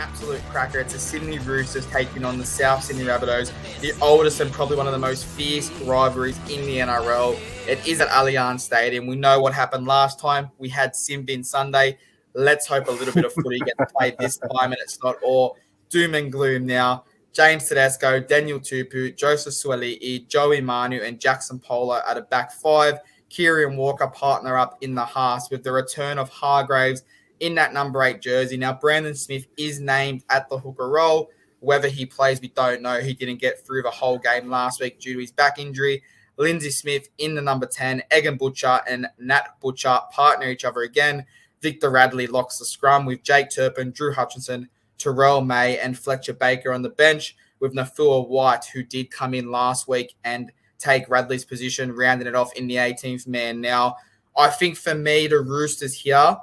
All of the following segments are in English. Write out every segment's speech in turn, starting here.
absolute cracker. It's the Sydney Roosters taking on the South Sydney Rabbitohs, the oldest and probably one of the most fierce rivalries in the NRL. It is at Allianz Stadium. We know what happened last time. We had Sin Bin Sunday. Let's hope a little bit of footy gets played this time and it's not all doom and gloom now. James Tedesco, Daniel Tupu, Joseph Suali'i, Joey Manu, and Jackson Polo at a back five. Kieran Walker partner up in the halves with the return of Hargraves in that number 8 jersey. Now, Brandon Smith is named at the hooker role. Whether he plays, we don't know. He didn't get through the whole game last week due to his back injury. Lindsay Smith in the number 10. Egan Butcher and Nat Butcher partner each other again. Victor Radley locks the scrum with Jake Turpin, Drew Hutchinson, Terrell May, and Fletcher Baker on the bench with Nafua White, who did come in last week and take Radley's position, rounding it off in the 18th man. Now, I think for me, the Roosters here,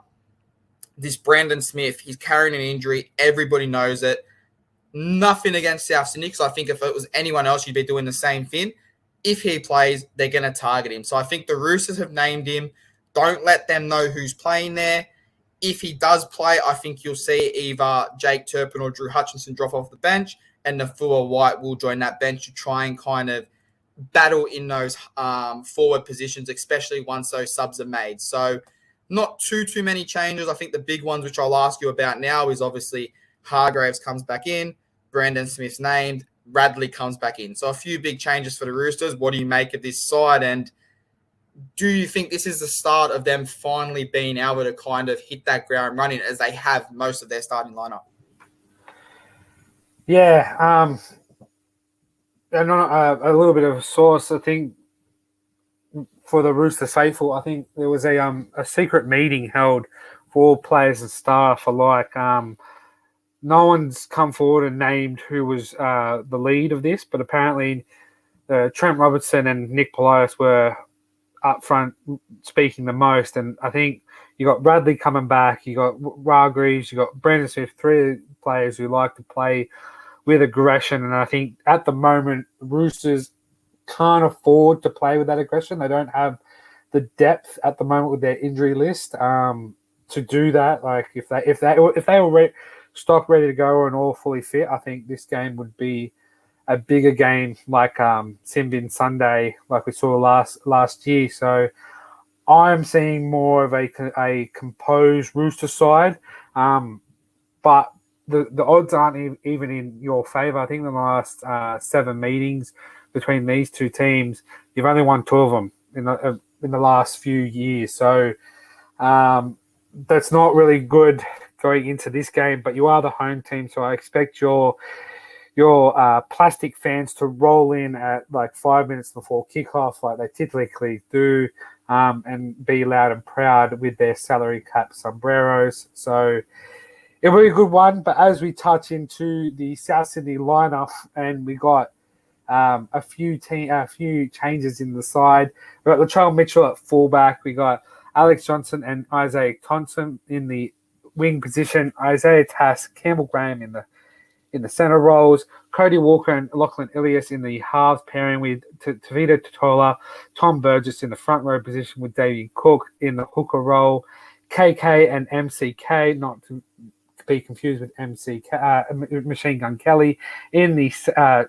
this Brandon Smith, he's carrying an injury. Everybody knows it. Nothing against South Sydney, because I think if it was anyone else, you'd be doing the same thing. If he plays, they're going to target him. So I think the Roosters have named him. Don't let them know who's playing there. If he does play, I think you'll see either Jake Turpin or Drew Hutchinson drop off the bench, and Nafua White will join that bench to try and kind of battle in those forward positions, especially once those subs are made. So not too many changes. I think the big ones, which I'll ask you about now, is obviously Hargraves comes back in, Brandon Smith's named, Radley comes back in. So a few big changes for the Roosters. What do you make of this side? And do you think this is the start of them finally being able to kind of hit that ground running as they have most of their starting lineup? Yeah, and a little bit of a source, I think, for the Roosters faithful. I think there was a secret meeting held for all players and staff alike. No one's come forward and named who was the lead of this, but apparently Trent Robertson and Nick Politis were up front speaking the most. And I think you got Bradley coming back, you got Hargreaves, you got Brandon Smith, 3 players who like to play with aggression. And I think at the moment, Roosters can't afford to play with that aggression. They don't have the depth at the moment with their injury list to do that. Like if they were stock ready to go and all fully fit, I think this game would be a bigger game like Simbin Sunday, like we saw last year. So I'm seeing more of a composed Rooster side, but the odds aren't even in your favour. I think in the last 7 meetings between these two teams, you've only won 2 of them in the last few years. So that's not really good going into this game. But you are the home team, so I expect your plastic fans to roll in at like 5 minutes before kickoff, like they typically do, and be loud and proud with their salary cap sombreros. So it'll be a good one. But as we touch into the South Sydney lineup, and we got a few changes in the side. We got Latrell Mitchell at fullback. We got Alex Johnson and Isaiah Thompson in the wing position. Isaiah Tass, Campbell Graham in the centre roles. Cody Walker and Lachlan Ilias in the halves pairing with Tavita Totola. Tom Burgess in the front row position with Davey Cook in the hooker role. KK and MCK, not to be confused with Machine Gun Kelly in the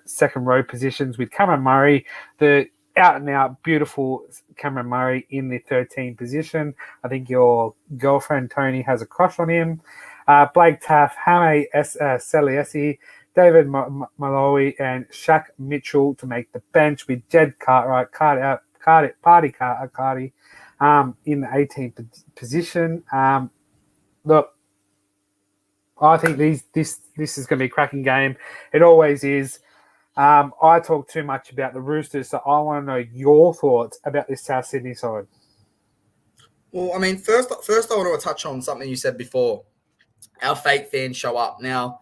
second row positions with Cameron Murray, the out-and-out beautiful Cameron Murray in the 13 position. I think your girlfriend Tony has a crush on him. Blake Taff, Hame Seliesi, David Malloy, and Shaq Mitchell to make the bench with Jed Cartwright, Carty in the 18th position. Look, I think this is going to be a cracking game. It always is. I talk too much about the Roosters, so I want to know your thoughts about this South Sydney side. Well, I mean, first I want to touch on something you said before. Our fake fans show up. Now,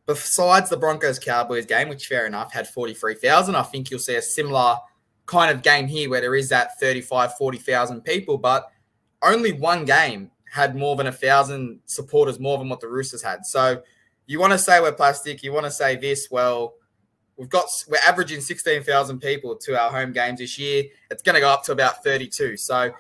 besides the Broncos-Cowboys game, which fair enough, had 43,000, I think you'll see a similar kind of game here where there is that 35,000, 40,000 people, but only one game had more than 1,000 supporters, more than what the Roosters had. So you want to say we're plastic, you want to say this, well, we're averaging 16,000 people to our home games this year. It's going to go up to about 32. So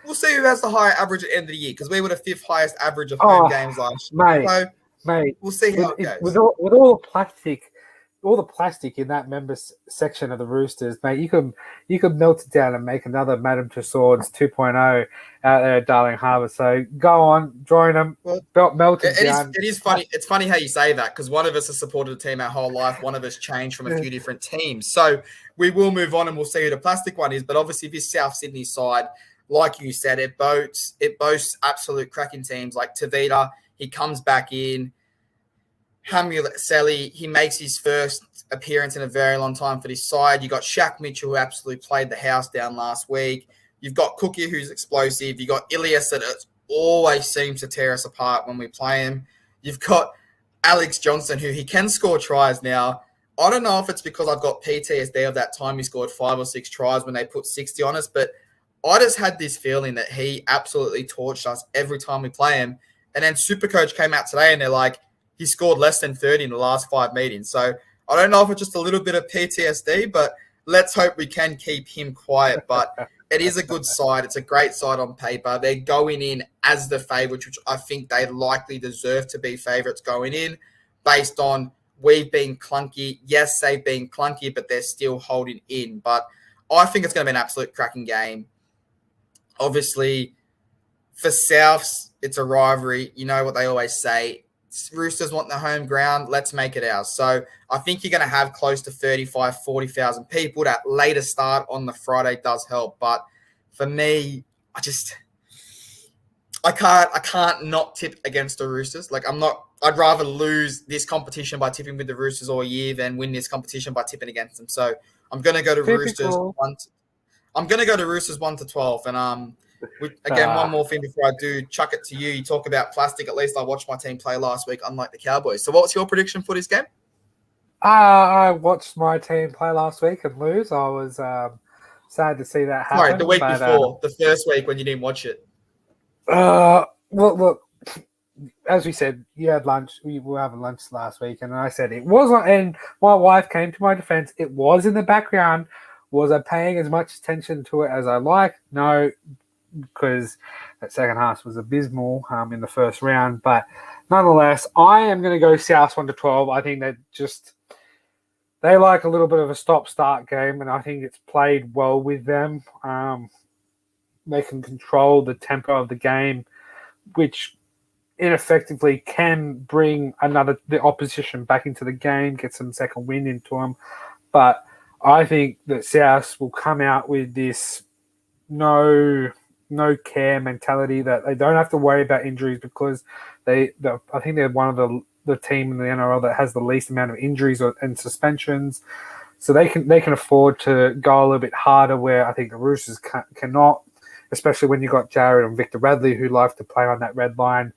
we'll see who has the higher average at the end of the year, because we were the 5th highest average of home games last year. Mate, so Mate, We'll see how it goes. with all the plastic in that members section of the Roosters, mate, you could melt it down and make another Madame Tussauds 2.0 out there at Darling Harbour. So go on, join them, Well, melt it down. It is funny. It's funny how you say that because one of us has supported a team our whole life. One of us changed from a few different teams. So we will move on and we'll see who the plastic one is. But obviously, this South Sydney side, like you said, it boasts absolute cracking teams like Tavita. He comes back in. Hamlet Selly, he makes his first appearance in a very long time for this side. You got Shaq Mitchell, who absolutely played the house down last week. You've got Cookie, who's explosive. You've got Ilias, that always seems to tear us apart when we play him. You've got Alex Johnson, who he can score tries now. I don't know if it's because I've got PTSD of that time he scored 5 or 6 tries when they put 60 on us, but I just had this feeling that he absolutely torched us every time we play him. And then Supercoach came out today and they're like, he scored less than 30 in the last 5 meetings. So I don't know if it's just a little bit of PTSD, but let's hope we can keep him quiet. But it is a good side. It's a great side on paper. They're going in as the favourites, which I think they likely deserve to be favourites going in based on we've been clunky. Yes, they've been clunky, but they're still holding in. But I think it's going to be an absolute cracking game. Obviously, for Souths, it's a rivalry. You know what they always say. Roosters want the home ground. Let's make it ours. So I think you're going to have close to 35, 40,000 people. That later start on the Friday does help. But for me, I can't not tip against the Roosters. I'd rather lose this competition by tipping with the Roosters all year than win this competition by tipping against them. So I'm going to go to Roosters. I'm going to go to Roosters 1-12. And one more thing before I do chuck it to you. You talk about plastic. At least I watched my team play last week, unlike the Cowboys. So what's your prediction for this game? I watched my team play last week and lose. I was sad to see that happen. Sorry, the week before, the first week when you didn't watch it. Look, as we said, you had lunch. We were having lunch last week, and I said it wasn't. And my wife came to my defense. It was in the background. Was I paying as much attention to it as I like? No, because that second half was abysmal in the first round. But nonetheless, I am going to go South 1-12. I think that they like a little bit of a stop-start game, and I think it's played well with them. They can control the tempo of the game, which ineffectively can bring the opposition back into the game, get some second wind into them. But I think that South will come out with this no care mentality that they don't have to worry about injuries because I think they're one of the team in the NRL that has the least amount of injuries and suspensions. So they can afford to go a little bit harder where I think the Roosters cannot, especially when you've got Jared and Victor Radley who like to play on that red line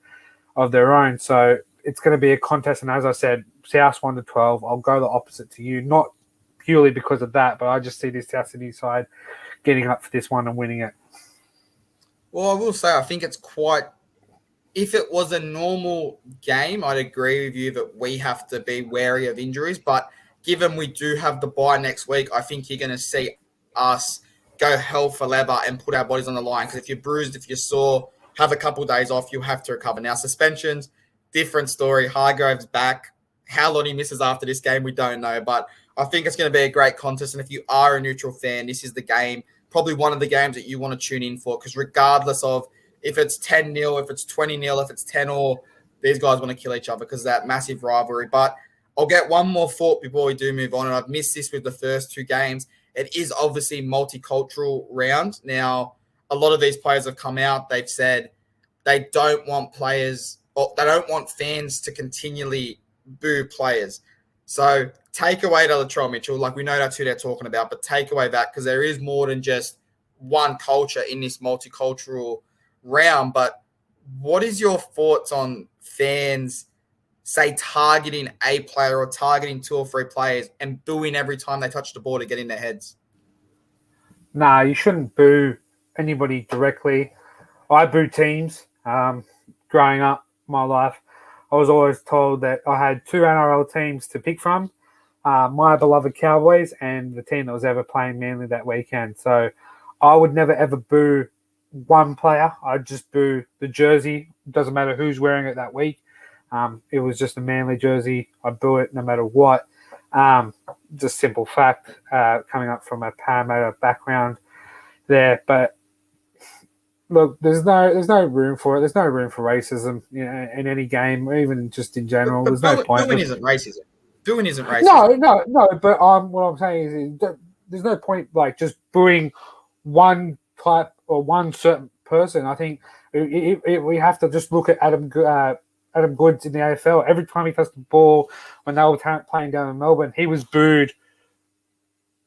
of their own. So it's going to be a contest. And as I said, South 1-12, I'll go the opposite to you, not purely because of that, but I just see this South Sydney side getting up for this one and winning it. Well, I will say I think it's quite – if it was a normal game, I'd agree with you that we have to be wary of injuries. But given we do have the bye next week, I think you're going to see us go hell for leather and put our bodies on the line. Because if you're bruised, if you're sore, have a couple of days off, you have to recover. Now, suspensions, different story. Hargrove's back. How long he misses after this game, we don't know. But I think it's going to be a great contest. And if you are a neutral fan, this is the game, probably one of the games that you want to tune in for, because regardless of if it's 10-0, if it's 20-0, if it's 10-all, these guys want to kill each other because of that massive rivalry. But I'll get one more thought before we do move on, and I've missed this with the first 2 games. It is obviously multicultural round. Now, a lot of these players have come out. They've said they don't want players, or they don't want fans to continually boo players. So take away the Latrell Mitchell. Like, we know that's who they're talking about, but take away that because there is more than just one culture in this multicultural round. But what is your thoughts on fans, say, targeting a player or targeting 2 or 3 players and booing every time they touch the ball to get in their heads? Nah, you shouldn't boo anybody directly. I boo teams. Growing up my life, I was always told that I had 2 NRL teams to pick from, my beloved Cowboys and the team that was ever playing Manly that weekend. So I would never, ever boo one player. I'd just boo the jersey. It doesn't matter who's wearing it that week. It was just a Manly jersey. I boo it no matter what. Just simple fact, coming up from a Parramatta background there. But look, there's no room for it. There's no room for racism, in any game, or even just in general. But There's no point. booing isn't racism. Booing isn't No, racism. no. But what I'm saying is that there's no point like just booing one type or one certain person. I think we have to just look at Adam Goods in the AFL. Every time he touched the ball when they were playing down in Melbourne, he was booed.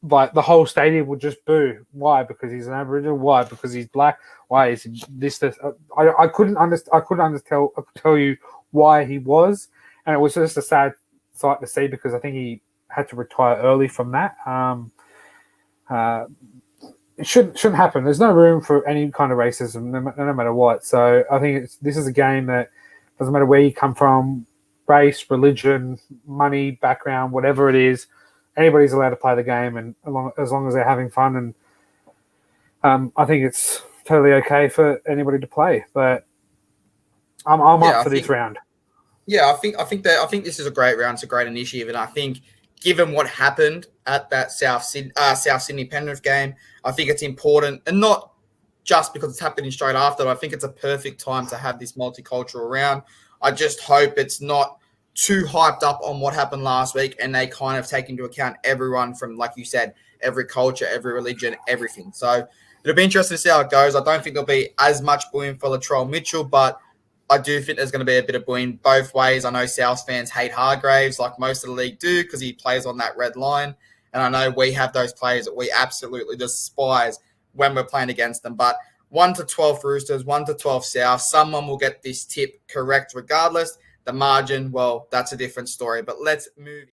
Like the whole stadium would just boo. Why? Because he's an Aboriginal. Why? Because he's black. Why is he this? I couldn't tell you why he was, and it was just a sad sight to see because I think he had to retire early from that. It shouldn't happen. There's no room for any kind of racism, no matter what. So I think this is a game that doesn't matter where you come from, race, religion, money, background, whatever it is, anybody's allowed to play the game, and as long as they're having fun. And I think it's totally okay for anybody to play. But I'm up for this round. Yeah, I think this is a great round. It's a great initiative, and I think given what happened at that South Sydney Penrith game, I think it's important, and not just because it's happening straight after. I think it's a perfect time to have this multicultural round. I just hope it's not too hyped up on what happened last week, and they kind of take into account everyone from, like you said, every culture, every religion, everything. So it'll be interesting to see how it goes. I don't think there'll be as much booing for Latrell Mitchell, but I do think there's going to be a bit of booing both ways. I know South fans hate Hargraves like most of the league do because he plays on that red line. And I know we have those players that we absolutely despise when we're playing against them. But 1 to 12 Roosters, 1 to 12 South, someone will get this tip correct regardless. The margin, well, that's a different story. But let's move